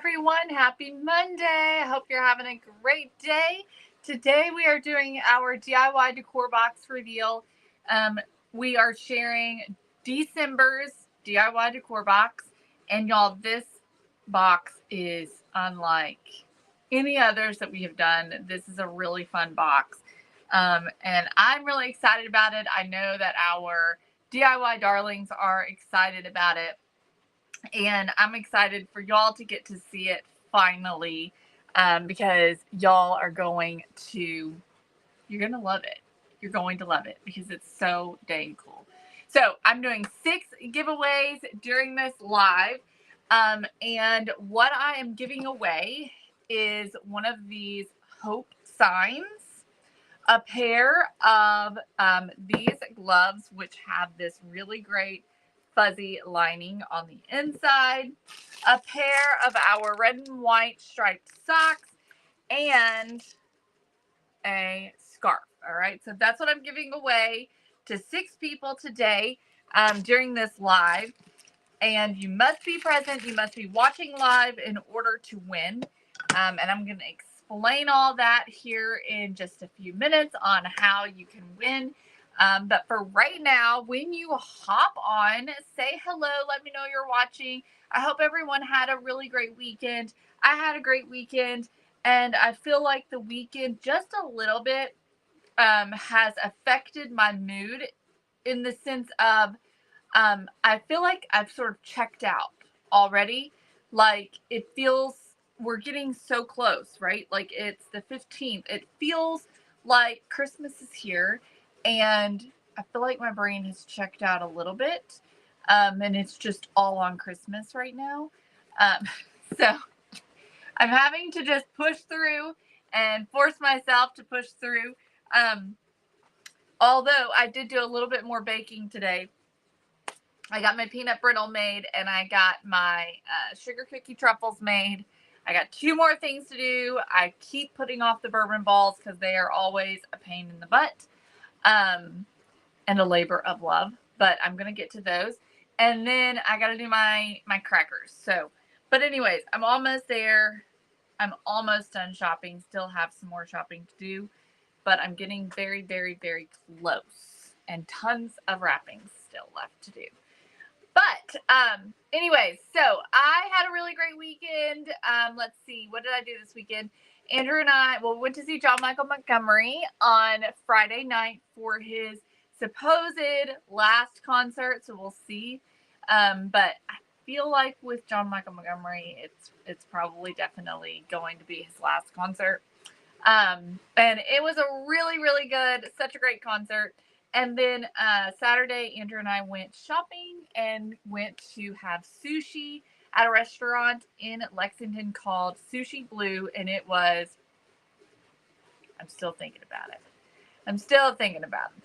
everyone. Happy Monday. I hope you're having a great day. Today we are doing our DIY decor box reveal. We are sharing December's DIY decor box. And y'all, this box is unlike any others that we have done. This is a really fun box. And I'm really excited about it. I know that our DIY darlings are excited about it. And I'm excited for y'all to get to see it finally, because y'all are going to, you're going to love it. You're going to love it because it's so dang cool. So I'm doing 6 giveaways during this live. And what I am giving away is one of these hope signs, a pair of these gloves, which have this really great fuzzy lining on the inside, a pair of our red and white striped socks, and a scarf. All right, so that's what I'm giving away to 6 people today during this live. And you must be present. You must be watching live in order to win. And I'm going to explain all that here in just a few minutes on how you can win. But for right now, when you hop on, say hello. Let me know you're watching. I hope everyone had a really great weekend. I had a great weekend. And I feel like the weekend just a little bit has affected my mood in the sense of I feel like I've sort of checked out already. Like it feels we're getting so close, right? Like it's the 15th. It feels like Christmas is here, and I feel like my brain has checked out a little bit. And it's just all on Christmas right now. So I'm having to just push through and force myself to push through. Although I did do a little bit more baking today. I got my peanut brittle made, and I got my sugar cookie truffles made. I got 2 more things to do. I keep putting off the bourbon balls because they are always a pain in the butt and a labor of love. But I'm going to get to those. And then I got to do my crackers. So, but anyways, I'm almost there. I'm almost done shopping. Still have some more shopping to do. But I'm getting very, very, very close. And tons of wrapping still left to do. But anyways, so I had a really great weekend. Let's see, what did I do this weekend? Andrew and I went to see John Michael Montgomery on Friday night for his supposed last concert. So we'll see. But I feel like with John Michael Montgomery, it's probably definitely going to be his last concert. And it was a really, really good, such a great concert. And then Saturday, Andrew and I went shopping and went to have sushi at a restaurant in Lexington called Sushi Blue. And it was, I'm still thinking about it.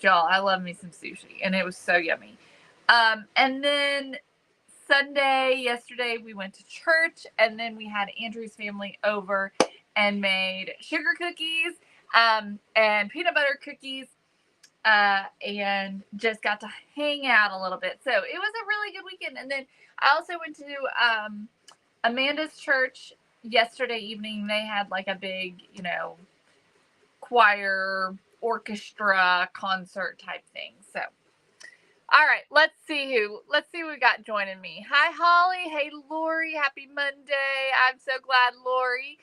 Y'all, I love me some sushi. And it was so yummy. And then yesterday, we went to church. And then we had Andrew's family over and made sugar cookies and peanut butter cookies. And just got to hang out a little bit. So it was a really good weekend. And then I also went to Amanda's church yesterday evening. They had like a big, choir, orchestra, concert type thing. So, all right, let's see who we got joining me. Hi, Holly. Hey, Lori. Happy Monday. I'm so glad, Lori.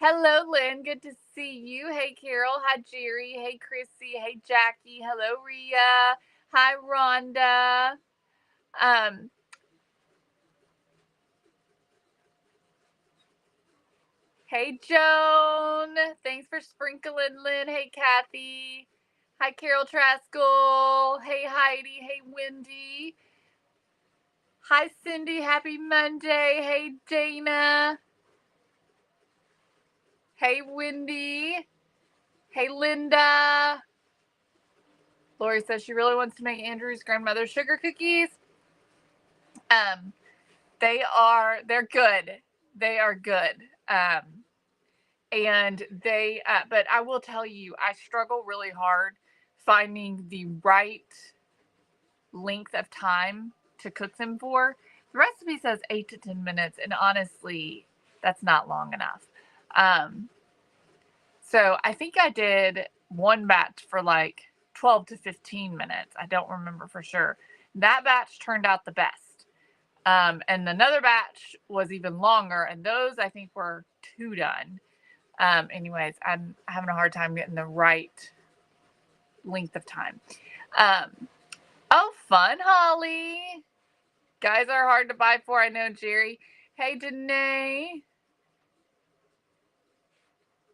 Hello, Lynn. Good to see you. Hey, Carol. Hi, Jerry. Hey, Chrissy. Hey, Jackie. Hello, Rhea. Hi, Rhonda. Hey, Joan. Thanks for sprinkling, Lynn. Hey, Kathy. Hi, Carol Traskell. Hey, Heidi. Hey, Wendy. Hi, Cindy. Happy Monday. Hey, Dana. Hey, Wendy. Hey, Linda. Lori says she really wants to make Andrew's grandmother's sugar cookies. They're good. They are good. And but I will tell you, I struggle really hard finding the right length of time to cook them for. The recipe says 8 to 10 minutes. And honestly, That's not long enough. So I think I did one batch for like 12 to 15 minutes. I don't remember for sure. That batch turned out the best. And another batch was even longer, and those I think were 2 done. Anyways, I'm having a hard time getting the right length of time. Oh, fun, Holly. Guys are hard to buy for, I know, Jerry. Hey, Danae.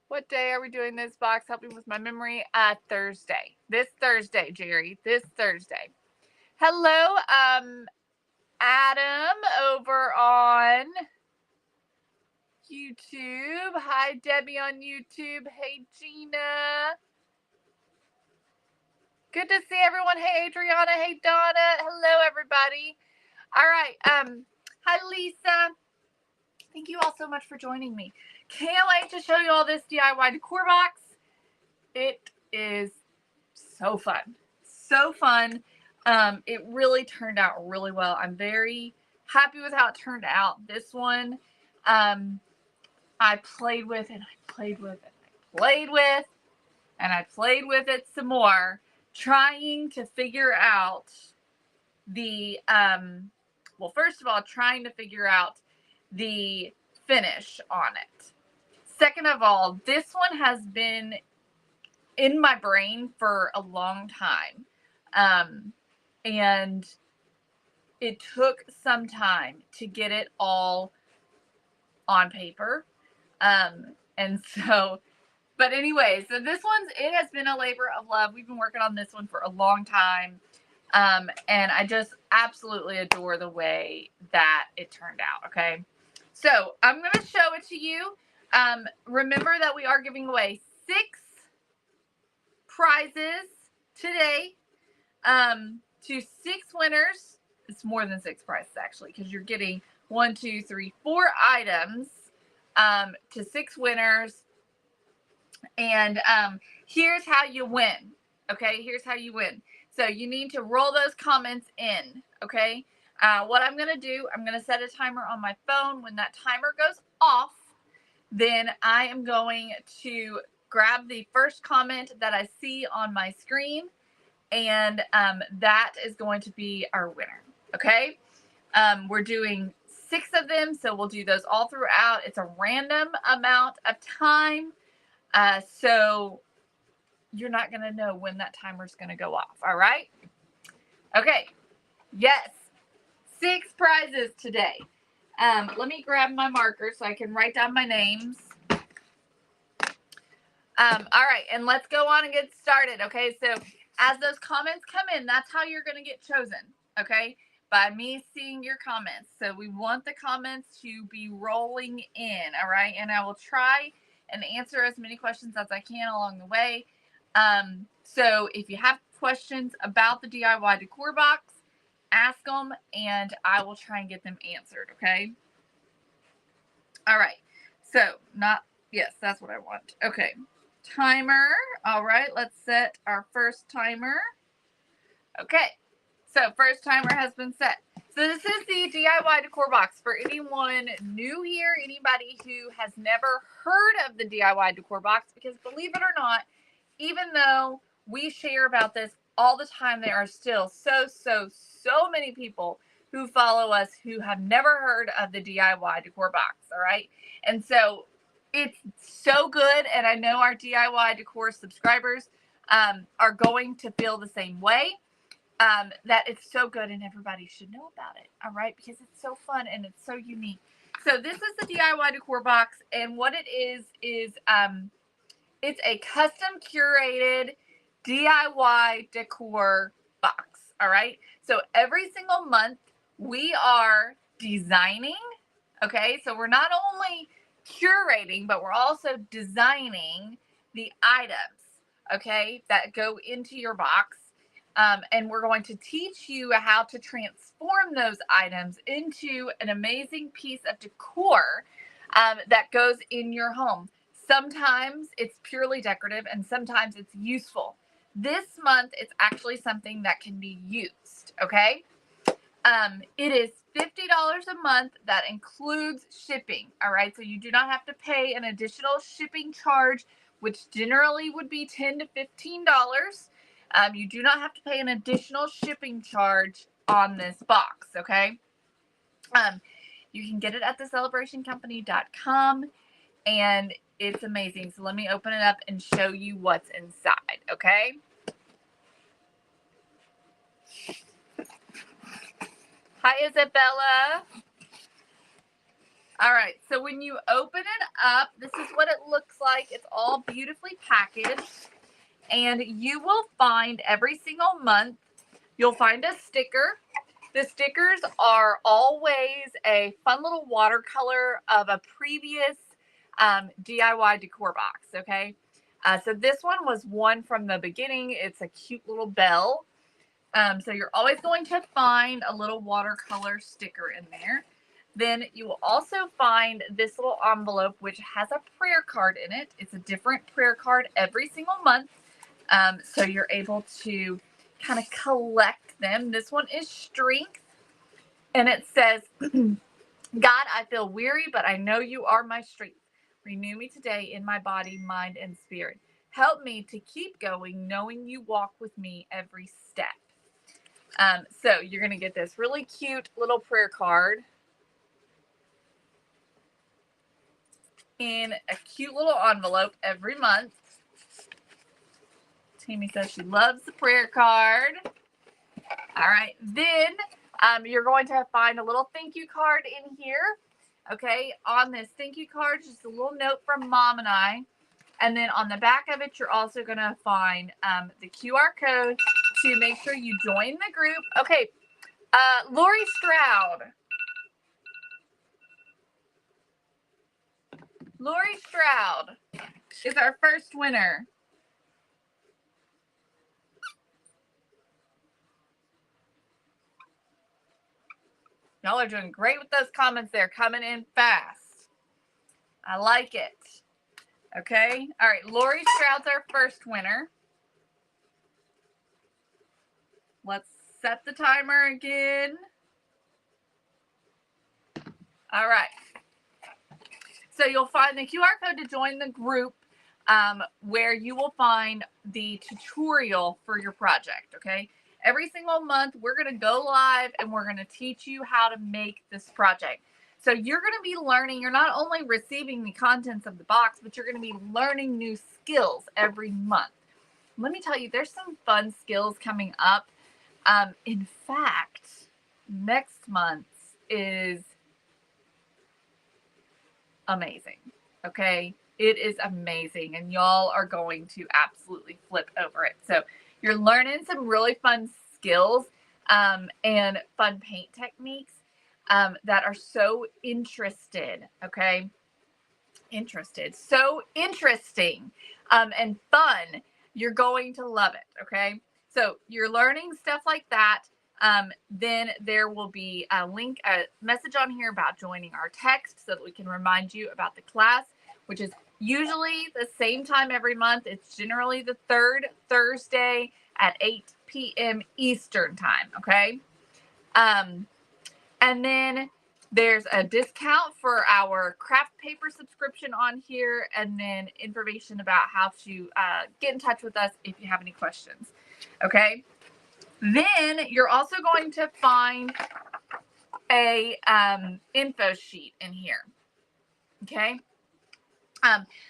What day are we doing this box? Help me with my memory. Thursday. This Thursday, Jerry. This Thursday. Hello, Adam over on YouTube. Hi, Debbie on YouTube. Hey, Gina. Good to see everyone. Hey, Adriana. Hey, Donna. Hello, everybody. All right. Hi, Lisa. Thank you all so much for joining me. Can't wait to show you all this DIY decor box. It is so fun. So fun. It really turned out really well. I'm very happy with how it turned out. This one, I played with and I played with and I played with and I played with it some more, trying to figure out the, well, first of all, trying to figure out the finish on it. Second of all, this one has been in my brain for a long time. And it took some time to get it all on paper. And so, but anyway, so this one's, it has been a labor of love. We've been working on this one for a long time. And I just absolutely adore the way that it turned out. Okay. So I'm going to show it to you. Remember that we are giving away 6 prizes today, to 6 winners. It's more than 6 prizes actually, because you're getting 1, 2, 3, 4 items, to 6 winners. And here's how you win. Okay, here's how you win. So you need to roll those comments in. Okay, what I'm going to do, I'm going to set a timer on my phone. When that timer goes off, then I am going to grab the first comment that I see on my screen, and that is going to be our winner. Okay, we're doing 6 of them, so we'll do those all throughout. It's a random amount of time, so you're not going to know when that timer is going to go off. All right. Okay. Yes. 6 prizes today. Let me grab my marker so I can write down my names. All right. And let's go on and get started. Okay. So as those comments come in, that's how you're going to get chosen. Okay. By me seeing your comments. So we want the comments to be rolling in. All right. And I will try and answer as many questions as I can along the way. So if you have questions about the DIY decor box, ask them and I will try and get them answered. Okay. All right. So yes, that's what I want. Okay. Timer. All right. Let's set our first timer. Okay. So first timer has been set. So this is the DIY decor box for anyone new here, anybody who has never heard of the DIY decor box, because believe it or not, even though we share about this all the time, there are still so many people who follow us who have never heard of the DIY decor box. All right. And so it's so good. And I know our DIY decor subscribers are going to feel the same way, that it's so good and everybody should know about it. All right. Because it's so fun and it's so unique. So this is the DIY decor box. And what it is it's a custom curated DIY decor box. All right. So every single month we are designing. Okay. So we're not only curating, but we're also designing the items. Okay. That go into your box. And we're going to teach you how to transform those items into an amazing piece of decor that goes in your home. Sometimes it's purely decorative and sometimes it's useful. This month, it's actually something that can be used, okay? It is $50 a month. That includes shipping. All right. So you do not have to pay an additional shipping charge, which generally would be $10 to $15. You do not have to pay an additional shipping charge on this box. Okay. You can get it at thecelebrationcompany.com, and it's amazing. So let me open it up and show you what's inside. Okay. Hi, Isabella. All right, so when you open it up, this is what it looks like. It's all beautifully packaged, and you will find every single month, you'll find a sticker. The stickers are always a fun little watercolor of a previous DIY decor box, okay? So this one was one from the beginning. It's a cute little bell. So you're always going to find a little watercolor sticker in there. Then you will also find this little envelope, which has a prayer card in it. It's a different prayer card every single month. So you're able to kind of collect them. This one is strength. And it says, God, I feel weary, but I know you are my strength. Renew me today in my body, mind, and spirit. Help me to keep going, knowing you walk with me every step. So you're going to get this really cute little prayer card in a cute little envelope every month. Tammy says she loves the prayer card. All right. Then you're going to find a little thank you card in here. Okay. On this thank you card, just a little note from Mom and I. And then on the back of it, you're also going to find the QR code to make sure you join the group. Okay. Lori Stroud. Lori Stroud is our first winner. Y'all are doing great with those comments. They're coming in fast. I like it. Okay. All right. Lori Stroud's our first winner. Let's set the timer again. All right. So you'll find the QR code to join the group where you will find the tutorial for your project, okay? Every single month, we're going to go live and we're going to teach you how to make this project. So you're going to be learning, you're not only receiving the contents of the box, but you're going to be learning new skills every month. Let me tell you, there's some fun skills coming up. In fact, next month is amazing. Okay. It is amazing. And y'all are going to absolutely flip over it. So you're learning some really fun skills and fun paint techniques that are so interested. Okay. So interesting and fun. You're going to love it. Okay. So you're learning stuff like that. Then there will be a message on here about joining our text so that we can remind you about the class, which is usually the same time every month. It's generally the third Thursday at 8 p.m. Eastern time. Okay. And then there's a discount for our craft paper subscription on here, and then information about how to get in touch with us if you have any questions. Okay. Then you're also going to find a info sheet in here. Okay.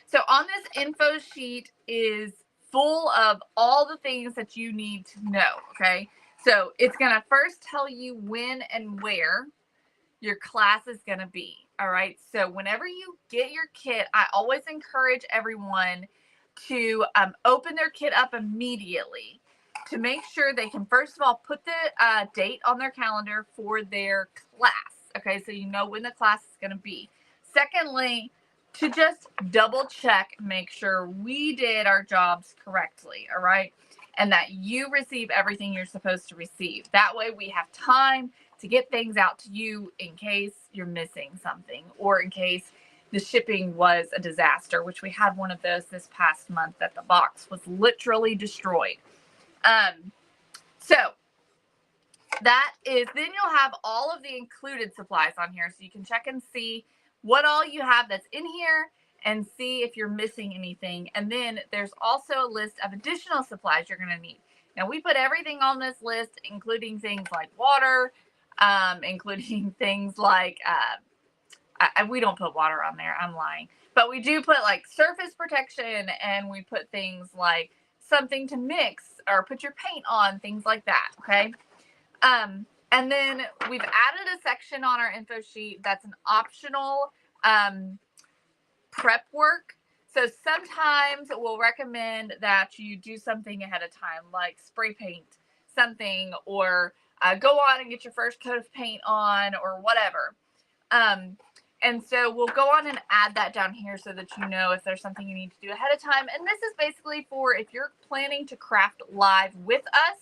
So on this info sheet is full of all the things that you need to know. Okay. So it's going to first tell you when and where your class is going to be. All right. So whenever you get your kit, I always encourage everyone to open their kit up immediately to make sure they can, first of all, put the date on their calendar for their class. Okay. So you know when the class is going to be. Secondly, to just double check, make sure we did our jobs correctly. All right. And that you receive everything you're supposed to receive. That way we have time to get things out to you in case you're missing something or in case the shipping was a disaster, which we had one of those this past month that the box was literally destroyed. So That is, then you'll have all of the included supplies on here, so you can check and see what all you have that's in here and see if you're missing anything. And then there's also a list of additional supplies you're going to need. Now, we put everything on this list, including things like water, including things like, we don't put water on there, I'm lying. But we do put like surface protection, and we put things like something to mix or put your paint on, things like that, okay? And then we've added a section on our info sheet that's an optional prep work. So sometimes we'll recommend that you do something ahead of time, like spray paint something, or go on and get your first coat of paint on, or whatever. And so we'll go on and add that down here so that you know if there's something you need to do ahead of time. And this is basically for if you're planning to craft live with us,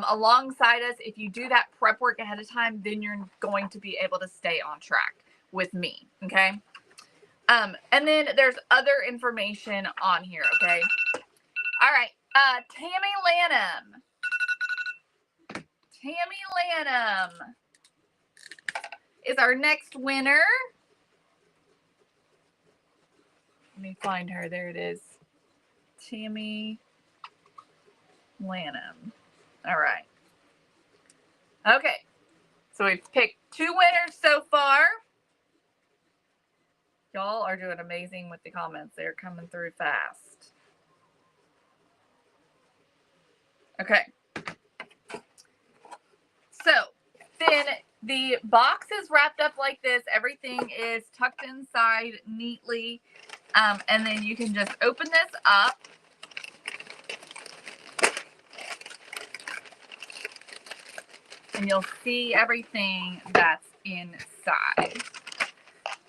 alongside us. If you do that prep work ahead of time, then you're going to be able to stay on track with me, okay? And then there's other information on here, okay? All right, Tammy Lanham. Tammy Lanham is our next winner. Let me find her. There it is. Tammy Lanham. All right. Okay. So we've picked 2 winners so far. Y'all are doing amazing with the comments. They're coming through fast. Okay. So then the box is wrapped up like this. Everything is tucked inside neatly. And then you can just open this up. And you'll see everything that's inside.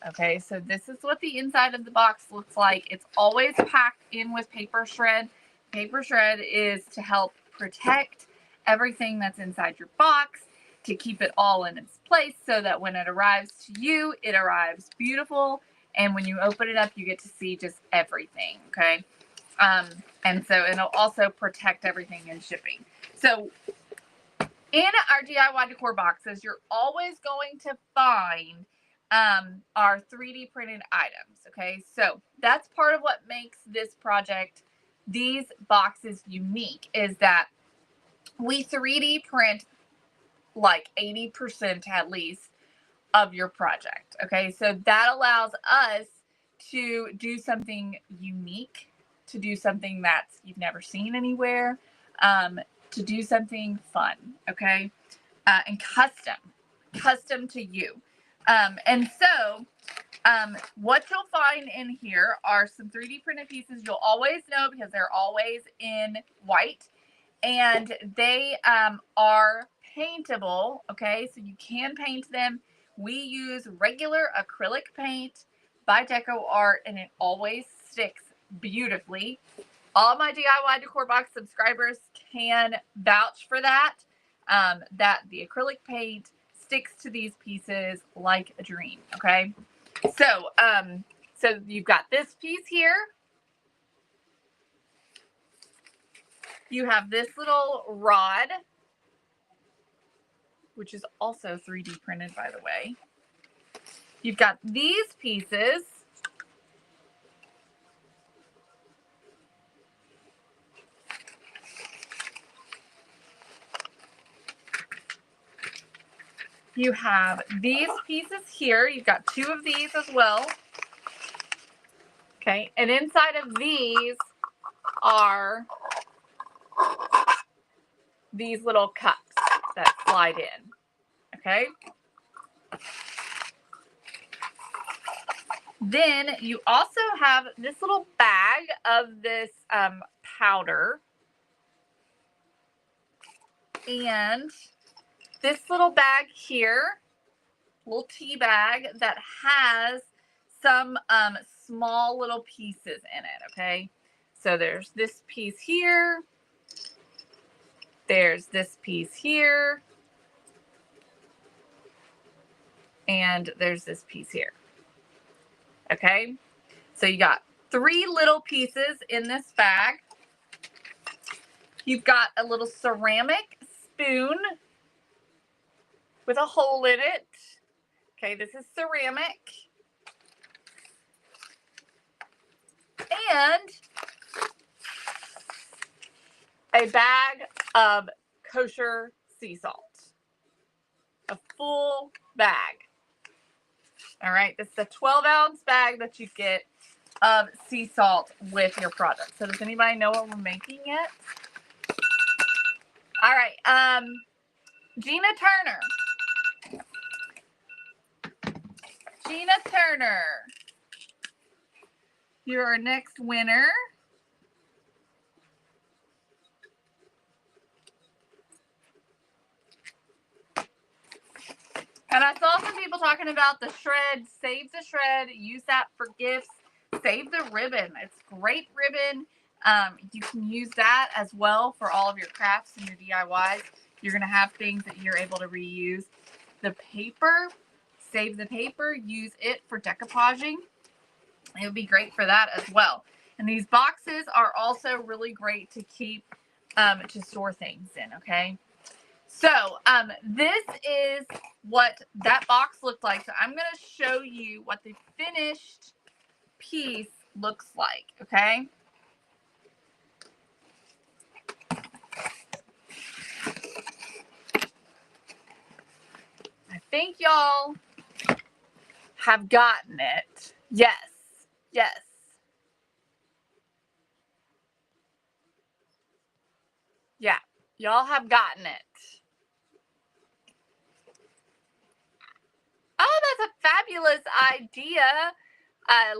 Okay, so this is what the inside of the box looks like. It's always packed in with paper shred. Paper shred is to help protect everything that's inside your box, to keep it all in its place so that when it arrives to you, it arrives beautiful. And when you open it up, you get to see just everything, okay? And so it'll also protect everything in shipping. So in our DIY decor boxes, you're always going to find our 3D printed items, okay? So that's part of what makes this project, these boxes, unique, is that we 3D print like 80% at least of your project, okay? So that allows us to do something unique, to do something that you've never seen anywhere, to do something fun, okay? And custom to you. And so what you'll find in here are some 3D printed pieces. You'll always know because they're always in white, and they are paintable, okay? So you can paint them. We use regular acrylic paint by Deco Art, and it always sticks beautifully. All my DIY Decor Box subscribers can vouch for that, that the acrylic paint sticks to these pieces like a dream, okay? So, so you've got this piece here. You have this little rod, which is also 3D printed, by the way. You've got these pieces. You have these pieces here. You've got 2 of these as well. Okay, and inside of these are these little cups that slide in. Okay. Then you also have this little bag of this powder. And this little bag here, little tea bag that has some small little pieces in it, okay? So there's this piece here. There's this piece here. And there's this piece here. Okay? So you got 3 little pieces in this bag. You've got a little ceramic spoon with a hole in it. Okay, this is ceramic. And a bag of kosher sea salt. A full bag. All right, this is a 12-ounce bag that you get of sea salt with your product. So does anybody know what we're making yet? All right, Gina Turner. Gina Turner, you're our next winner. And I saw some people talking about the shred. Save the shred. Use that for gifts. Save the ribbon. It's great ribbon. You can use that as well for all of your crafts and your DIYs. You're going to have things that you're able to reuse. The paper, save the paper. Use it for decoupaging. It would be great for that as well. And these boxes are also really great to keep, to store things in, okay? So this is what that box looked like. So I'm going to show you what the finished piece looks like, okay? I think y'all have gotten it. Yes, yes. Yeah, y'all have gotten it. Oh, that's a fabulous idea,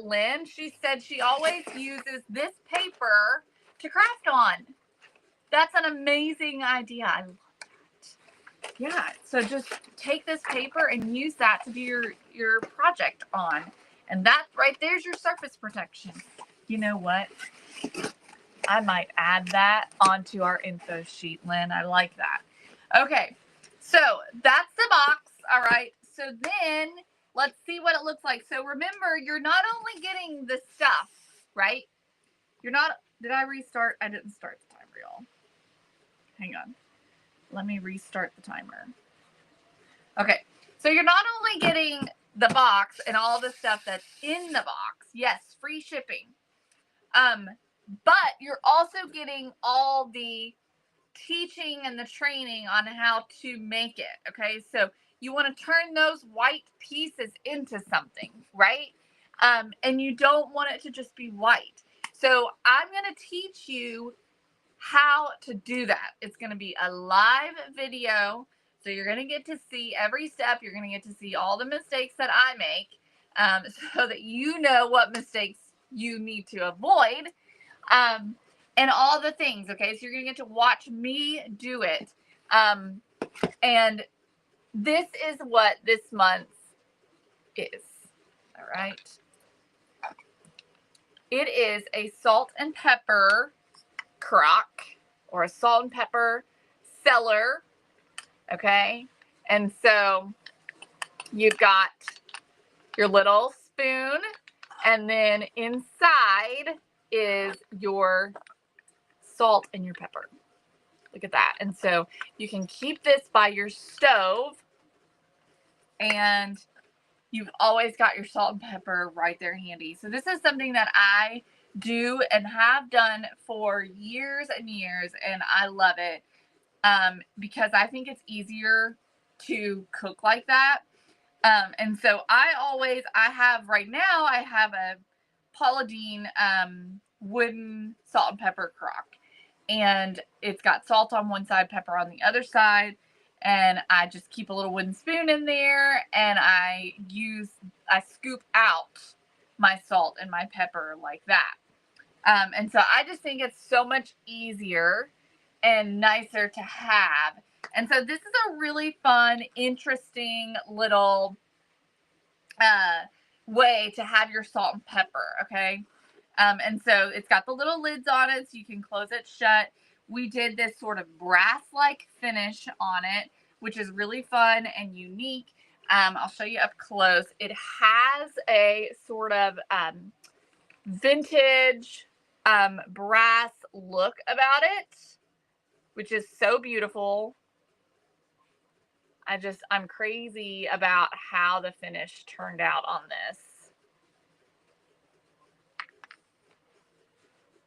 Lynn. She said she always uses this paper to craft on. That's an amazing idea. I love that. Yeah, so just take this paper and use that to do your project on. And that right there's your surface protection. You know what? I might add that onto our info sheet, Lynn. I like that. Okay, so that's the box. All right, so then let's see what it looks like. So remember, you're not only getting the stuff, right? You're not, did I restart? I didn't start the timer, y'all. Hang on. Let me restart the timer. Okay, so you're not only getting the box and all the stuff that's in the box. Yes, free shipping. But you're also getting all the teaching and the training on how to make it. Okay, so you want to turn those white pieces into something, right? And you don't want it to just be white. So I'm going to teach you how to do that. It's going to be a live video. So you're going to get to see every step. You're going to get to see all the mistakes that I make, so that you know what mistakes you need to avoid. And all the things, okay? So you're going to get to watch me do it. And this is what this month is, all right? It is a salt and pepper crock or a salt and pepper cellar, okay? And so you've got your little spoon, and then inside is your salt and your pepper. Look at that. And so you can keep this by your stove, and you've always got your salt and pepper right there handy. So this is something that I do and have done for years and years, and I love it, because I think it's easier to cook like that. And so I have right now, I have a Paula Deen wooden salt and pepper crock. And it's got salt on one side, pepper on the other side. And I just keep a little wooden spoon in there, and I scoop out my salt and my pepper like that. And so I just think it's so much easier and nicer to have. And so this is a really fun, interesting little way to have your salt and pepper, okay? And so it's got the little lids on it so you can close it shut. We did this sort of brass-like finish on it, which is really fun and unique. I'll show you up close. It has a sort of vintage brass look about it, which is so beautiful. I'm crazy about how the finish turned out on this.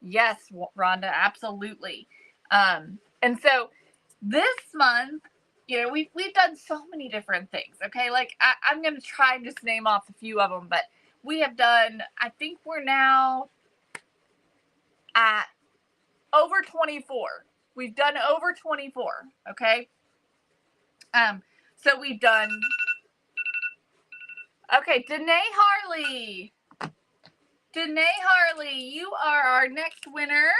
Yes, Rhonda, absolutely. And so this month, you know, we've done so many different things. Okay, like I'm going to try and just name off a few of them, but we have done. I think we're now at over 24. We've done over 24. Okay. So we've done. Okay, Danae Harley. Danae Harley, you are our next winner.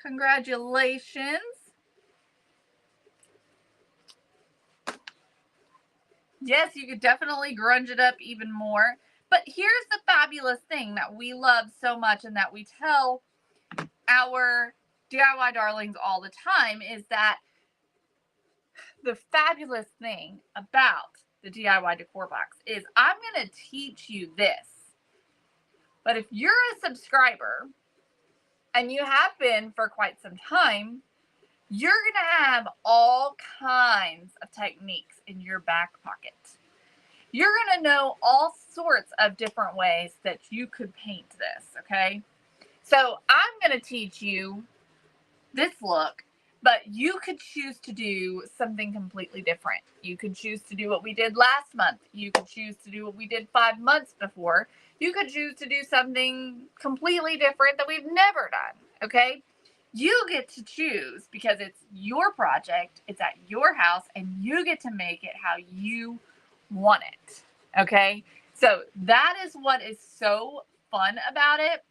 Congratulations. Yes, you could definitely grunge it up even more. But here's the fabulous thing that we love so much and that we tell our DIY darlings all the time is that the fabulous thing about the DIY decor box is I'm going to teach you this. But if you're a subscriber and you have been for quite some time, you're going to have all kinds of techniques in your back pocket. You're going to know all sorts of different ways that you could paint this, okay? So I'm going to teach you this look, but you could choose to do something completely different. You could choose to do what we did last month. You could choose to do what we did 5 months before. You could choose to do something completely different that we've never done, okay? You get to choose because it's your project, it's at your house, and you get to make it how you want it, okay? So that is what is so fun about it,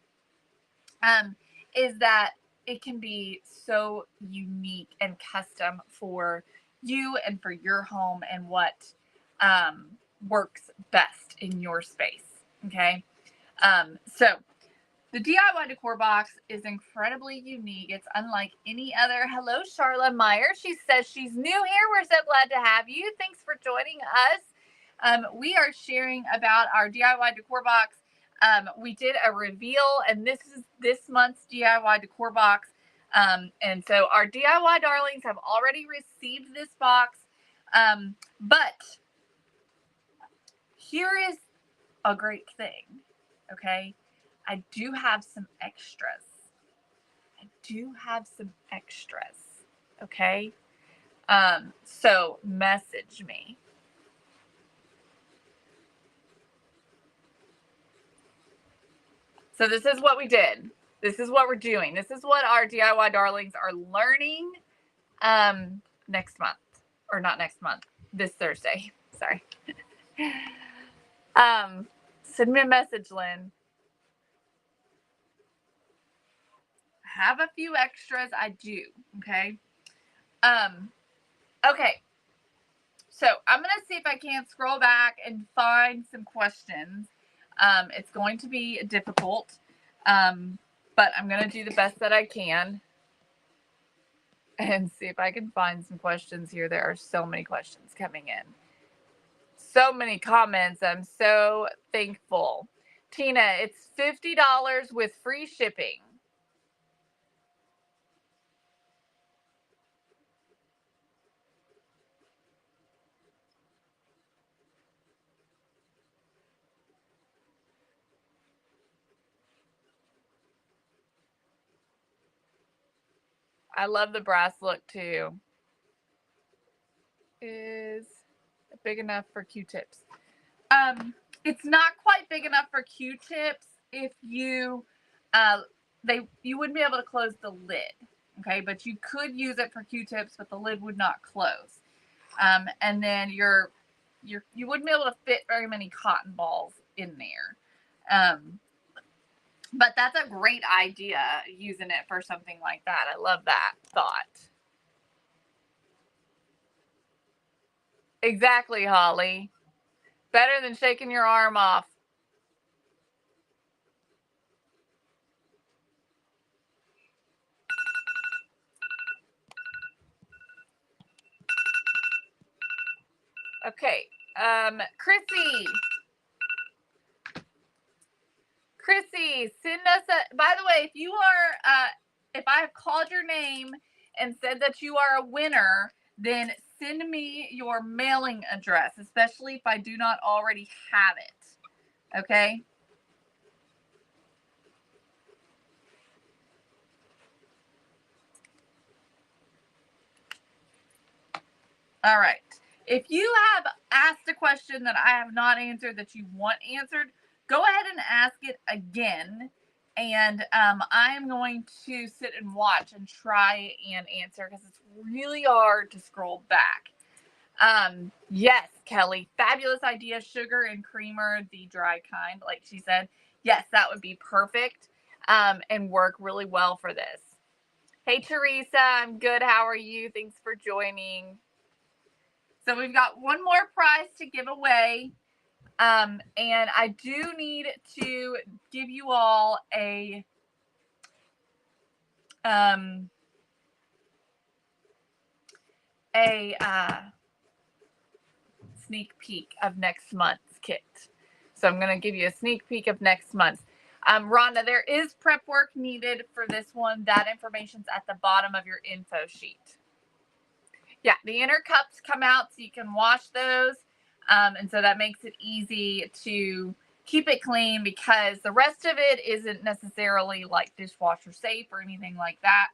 is that it can be so unique and custom for you and for your home and what works best in your space, okay? So the DIY decor box is incredibly unique. It's unlike any other. Hello, Charla Meyer. She says she's new here. We're so glad to have you. Thanks for joining us. We are sharing about our DIY decor box. We did a reveal, and this is this month's DIY decor box. And so our DIY darlings have already received this box. But here is a great thing, okay? I do have some extras. Okay? So message me. So this is what we did. This is what we're doing. This is what our DIY darlings are learning next month. Or not next month. This Thursday. Sorry. Send me a message, Lynn. Have a few extras. I do. Okay. Okay. So I'm going to see if I can scroll back and find some questions. It's going to be difficult, but I'm going to do the best that I can and see if I can find some questions here. There are so many questions coming in. So many comments. I'm so thankful. Tina, it's $50 with free shipping. I love the brass look too. Is it big enough for Q-tips? It's not quite big enough for Q-tips if you you wouldn't be able to close the lid, okay? But you could use it for Q-tips, but the lid would not close. And then you wouldn't be able to fit very many cotton balls in there. But that's a great idea, using it for something like that. I love that thought. Exactly, Holly. Better than shaking your arm off. Okay. Chrissy, send us a, by the way, if you are, if I have called your name and said that you are a winner, then send me your mailing address, especially if I do not already have it. Okay? All right. If you have asked a question that I have not answered that you want answered, go ahead and ask it again. And I am going to sit and watch and try and answer because it's really hard to scroll back. Yes, Kelly, fabulous idea. Sugar and creamer, the dry kind, like she said. Yes, that would be perfect and work really well for this. Hey, Teresa, I'm good. How are you? Thanks for joining. So we've got one more prize to give away. And I do need to give you all a sneak peek of next month's kit. So I'm going to give you a sneak peek of next month. Rhonda, there is prep work needed for this one. That information's at the bottom of your info sheet. Yeah, the inner cups come out so you can wash those. And so that makes it easy to keep it clean because the rest of it isn't necessarily like dishwasher safe or anything like that.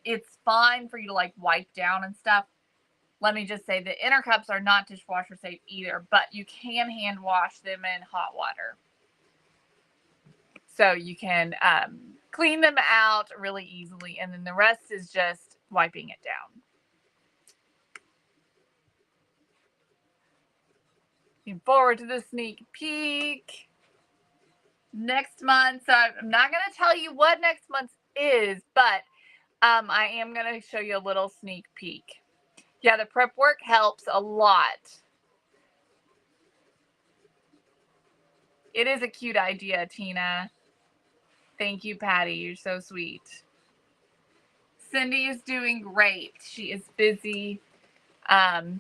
It's fine for you to like wipe down and stuff. Let me just say the inner cups are not dishwasher safe either, but you can hand wash them in hot water. So you can clean them out really easily. And then the rest is just wiping it down. Looking forward to the sneak peek next month. So I'm not going to tell you what next month is, but I am going to show you a little sneak peek. Yeah, the prep work helps a lot. It is a cute idea, Tina. Thank you, Patty. You're so sweet. Cindy is doing great. She is busy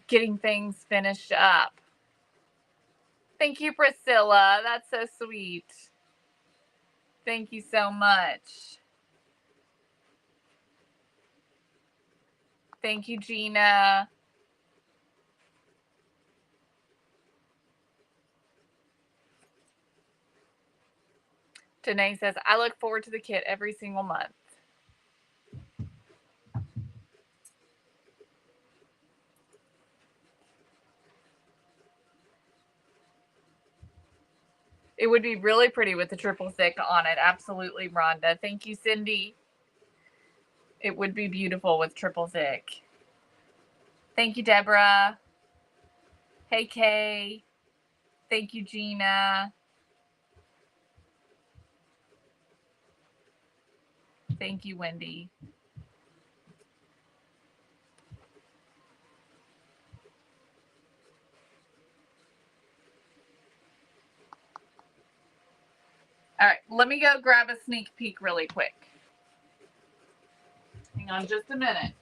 getting things finished up. Thank you, Priscilla. That's so sweet. Thank you so much. Thank you, Gina. Janae says, I look forward to the kit every single month. It would be really pretty with the triple thick on it. Absolutely, Rhonda. Thank you, Cindy. It would be beautiful with triple thick. Thank you, Deborah. Hey, Kay. Thank you, Gina. Thank you, Wendy. All right, let me go grab a sneak peek really quick. Hang on just a minute.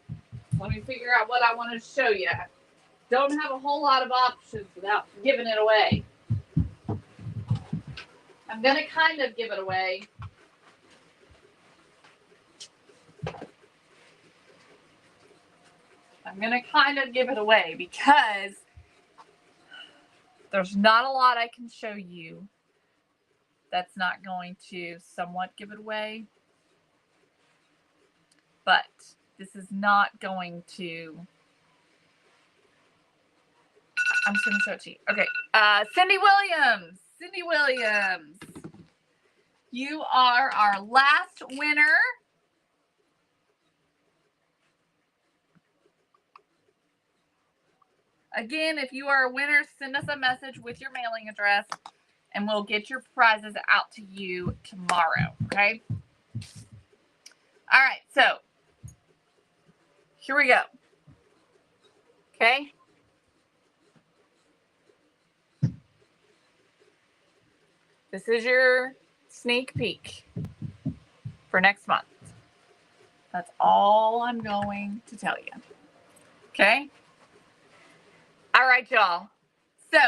Let me figure out what I want to show you. Don't have a whole lot of options without giving it away. I'm going to kind of give it away. I'm going to kind of give it away because there's not a lot I can show you that's not going to somewhat give it away. But this is not going to... I'm just going to show it to you. Okay. Cindy Williams. Cindy Williams. You are our last winner. Again, if you are a winner, send us a message with your mailing address and we'll get your prizes out to you tomorrow. Okay. All right. So here we go. Okay. This is your sneak peek for next month. That's all I'm going to tell you. Okay. All right, y'all. So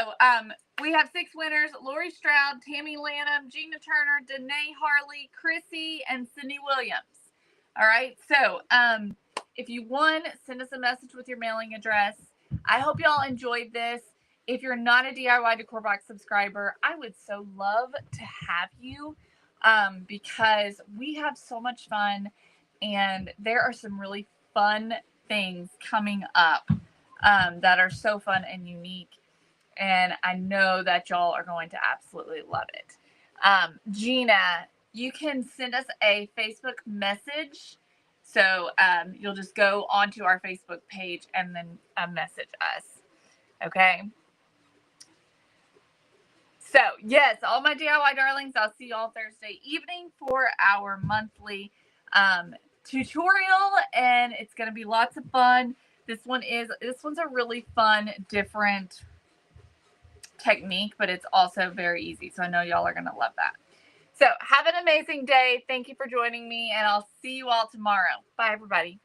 we have 6 winners: Lori Stroud, Tammy Lanham, Gina Turner, Danae Harley, Chrissy, and Cindy Williams. All right. So if you won, send us a message with your mailing address. I hope y'all enjoyed this. If you're not a DIY Decor Box subscriber, I would so love to have you because we have so much fun and there are some really fun things coming up that are so fun and unique. And I know that y'all are going to absolutely love it. Gina, you can send us a Facebook message. So you'll just go onto our Facebook page and then message us. Okay. So, yes, all my DIY darlings, I'll see you all Thursday evening for our monthly tutorial, and it's going to be lots of fun. This one's a really fun, different technique, but it's also very easy. So I know y'all are going to love that. So have an amazing day. Thank you for joining me, and I'll see you all tomorrow. Bye, everybody.